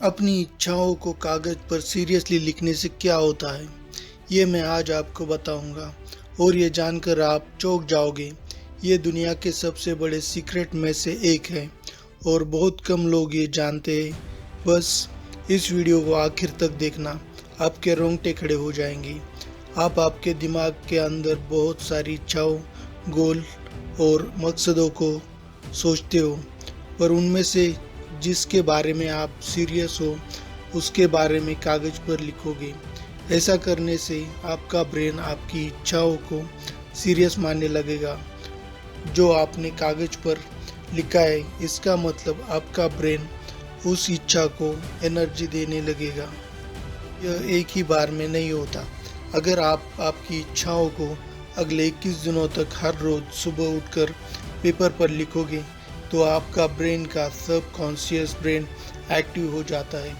अपनी इच्छाओं को कागज़ पर सीरियसली लिखने से क्या होता है, ये मैं आज आपको बताऊंगा और ये जानकर आप चौंक जाओगे। ये दुनिया के सबसे बड़े सीक्रेट में से एक है और बहुत कम लोग ये जानते हैं। बस इस वीडियो को आखिर तक देखना, आपके रोंगटे खड़े हो जाएंगे। आप आपके दिमाग के अंदर बहुत सारी इच्छाओं, गोल और मकसदों को सोचते हो, पर उनमें से जिसके बारे में आप सीरियस हो उसके बारे में कागज़ पर लिखोगे। ऐसा करने से आपका ब्रेन आपकी इच्छाओं को सीरियस मानने लगेगा। जो आपने कागज़ पर लिखा है, इसका मतलब आपका ब्रेन उस इच्छा को एनर्जी देने लगेगा। यह एक ही बार में नहीं होता। अगर आप आपकी इच्छाओं को अगले 21 दिनों तक हर रोज़ सुबह उठकर पेपर पर लिखोगे तो आपका ब्रेन का सबकॉन्शियस ब्रेन एक्टिव हो जाता है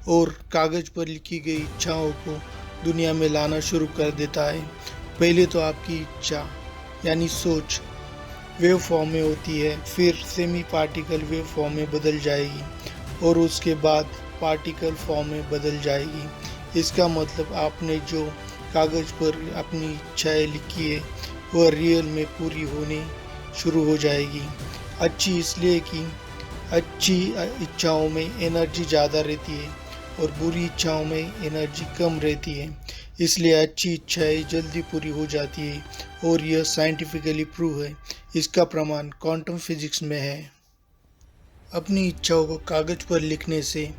और कागज़ पर लिखी गई इच्छाओं को दुनिया में लाना शुरू कर देता है। पहले तो आपकी इच्छा यानी सोच वेव फॉर्म में होती है, फिर सेमी पार्टिकल वेव फॉर्म में बदल जाएगी और उसके बाद पार्टिकल फॉर्म में बदल जाएगी। इसका मतलब आपने जो कागज़ पर अपनी इच्छाएं लिखी है वह रियल में पूरी होने शुरू हो जाएगी। अच्छी इसलिए कि अच्छी इच्छाओं में एनर्जी ज़्यादा रहती है और बुरी इच्छाओं में एनर्जी कम रहती है। इसलिए अच्छी इच्छाएं जल्दी पूरी हो जाती है और यह साइंटिफिकली प्रूव है। इसका प्रमाण क्वांटम फिजिक्स में है। अपनी इच्छाओं को कागज़ पर लिखने से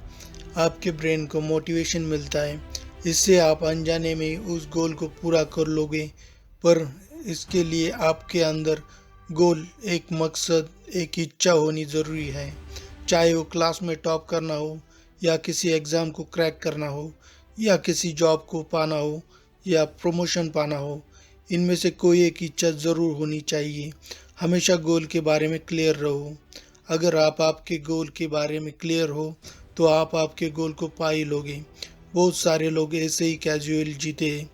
आपके ब्रेन को मोटिवेशन मिलता है। इससे आप अनजाने में उस गोल को पूरा कर लोगे, पर इसके लिए आपके अंदर गोल, एक मकसद, एक इच्छा होनी ज़रूरी है। चाहे वो क्लास में टॉप करना हो या किसी एग्ज़ाम को क्रैक करना हो या किसी जॉब को पाना हो या प्रमोशन पाना हो, इनमें से कोई एक इच्छा ज़रूर होनी चाहिए। हमेशा गोल के बारे में क्लियर रहो। अगर आप आपके गोल के बारे में क्लियर हो तो आप आपके गोल को पा ही लोगे। बहुत सारे लोग ऐसे ही कैजुअल जीते हैं।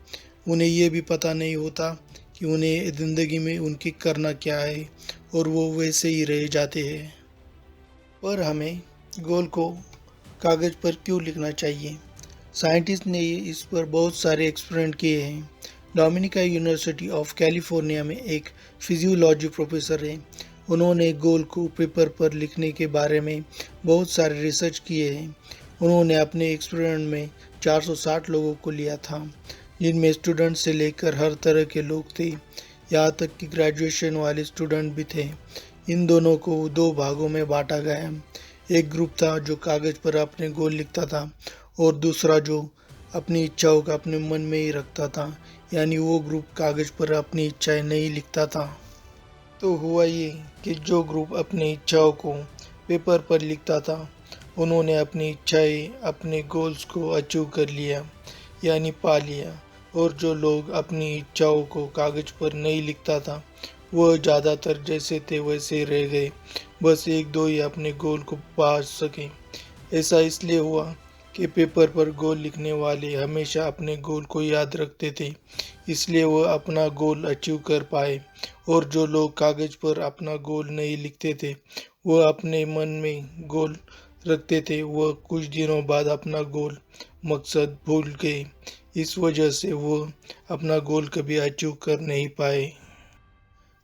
उन्हें ये भी पता नहीं होता कि उन्हें ज़िंदगी में उनकी करना क्या है और वो वैसे ही रह जाते हैं। पर हमें गोल को कागज़ पर क्यों लिखना चाहिए? साइंटिस्ट ने इस पर बहुत सारे एक्सपेरिमेंट किए हैं। डोमिनिका यूनिवर्सिटी ऑफ कैलिफोर्निया में एक फिजियोलॉजी प्रोफेसर हैं। उन्होंने गोल को पेपर पर लिखने के बारे में बहुत सारे रिसर्च किए हैं। उन्होंने अपने एक्सपेरिमेंट में 460 लोगों को लिया था, जिनमें स्टूडेंट से लेकर हर तरह के लोग थे, यहाँ तक कि ग्रेजुएशन वाले स्टूडेंट भी थे। इन दोनों को दो भागों में बांटा गया। एक ग्रुप था जो कागज़ पर अपने गोल लिखता था और दूसरा जो अपनी इच्छाओं का अपने मन में ही रखता था, यानी वो ग्रुप कागज़ पर अपनी इच्छाएं नहीं लिखता था। तो हुआ ये कि जो ग्रुप अपनी इच्छाओं को पेपर पर लिखता था, उन्होंने अपनी इच्छाएं, अपने गोल्स को अचीव कर लिया, यानी पा लिया। और जो लोग अपनी इच्छाओं को कागज़ पर नहीं लिखता था, वह ज़्यादातर जैसे थे वैसे रह गए। बस एक दो ही अपने गोल को पा सके। ऐसा इसलिए हुआ कि पेपर पर गोल लिखने वाले हमेशा अपने गोल को याद रखते थे, इसलिए वह अपना गोल अचीव कर पाए। और जो लोग कागज़ पर अपना गोल नहीं लिखते थे, वह अपने मन में गोल रखते थे, वह कुछ दिनों बाद अपना गोल मकसद भूल गए। इस वजह से वो अपना गोल कभी अचीव कर नहीं पाए।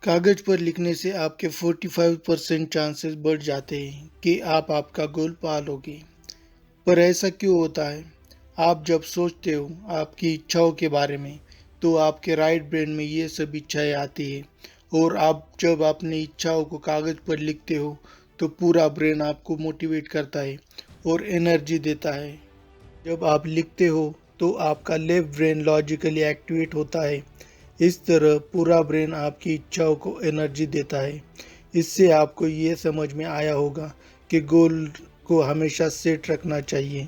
कागज़ पर लिखने से आपके 45% चांसेस बढ़ जाते हैं कि आप आपका गोल पा लोगे। पर ऐसा क्यों होता है? आप जब सोचते हो आपकी इच्छाओं के बारे में, तो आपके राइट ब्रेन में ये सब इच्छाएं आती है और आप जब अपनी इच्छाओं को कागज़ पर लिखते हो तो पूरा ब्रेन आपको मोटिवेट करता है और एनर्जी देता है। जब आप लिखते हो तो आपका लेफ्ट ब्रेन लॉजिकली एक्टिवेट होता है। इस तरह पूरा ब्रेन आपकी इच्छाओं को एनर्जी देता है। इससे आपको ये समझ में आया होगा कि गोल को हमेशा सेट रखना चाहिए।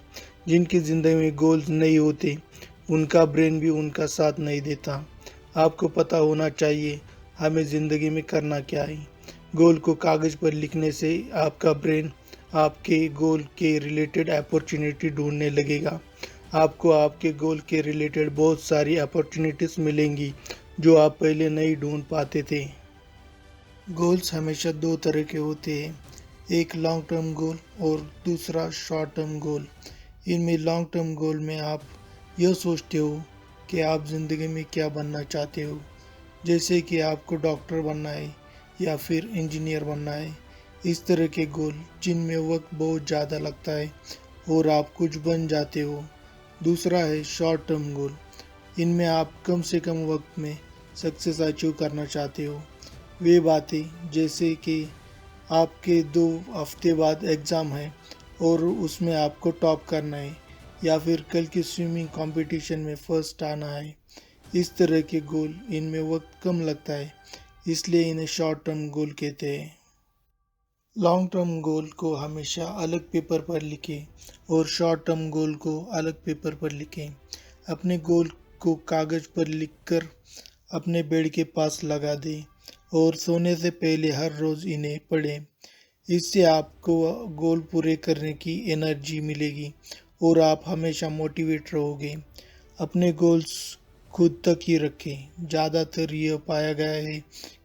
जिनकी ज़िंदगी में गोल्स नहीं होते, उनका ब्रेन भी उनका साथ नहीं देता। आपको पता होना चाहिए हमें ज़िंदगी में करना क्या है। गोल को कागज़ पर लिखने से आपका ब्रेन आपके गोल के रिलेटेड अपॉर्चुनिटी ढूंढने लगेगा। आपको आपके गोल के रिलेटेड बहुत सारी अपॉर्चुनिटीज़ मिलेंगी जो आप पहले नहीं ढूंढ पाते थे। गोल्स हमेशा दो तरह के होते हैं, एक लॉन्ग टर्म गोल और दूसरा शॉर्ट टर्म गोल। इनमें लॉन्ग टर्म गोल में आप यह सोचते हो कि आप ज़िंदगी में क्या बनना चाहते हो, जैसे कि आपको डॉक्टर बनना है या फिर इंजीनियर बनना है। इस तरह के गोल जिनमें वक्त बहुत ज़्यादा लगता है और आप कुछ बन जाते हो। दूसरा है शॉर्ट टर्म गोल। इनमें आप कम से कम वक्त में सक्सेस अचीव करना चाहते हो। वे बातें जैसे कि आपके 2 हफ्ते बाद एग्ज़ाम है और उसमें आपको टॉप करना है, या फिर कल की स्विमिंग कंपटीशन में फर्स्ट आना है। इस तरह के गोल इनमें वक्त कम लगता है, इसलिए इन्हें शॉर्ट टर्म गोल कहते हैं। लॉन्ग टर्म गोल को हमेशा अलग पेपर पर लिखें और शॉर्ट टर्म गोल को अलग पेपर पर लिखें। अपने गोल को कागज़ पर लिखकर अपने बेड के पास लगा दें और सोने से पहले हर रोज़ इन्हें पढ़ें। इससे आपको गोल पूरे करने की एनर्जी मिलेगी और आप हमेशा मोटिवेट रहोगे। अपने गोल्स खुद तक ही रखें। ज़्यादातर यह पाया गया है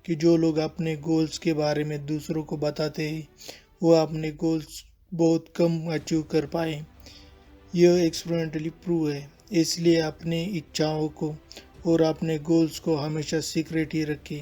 कि जो लोग अपने गोल्स के बारे में दूसरों को बताते हैं, वह अपने गोल्स बहुत कम अचीव कर पाए। यह एक्सपेरिमेंटली प्रूव है। इसलिए अपनी इच्छाओं को और अपने गोल्स को हमेशा सीक्रेट ही रखें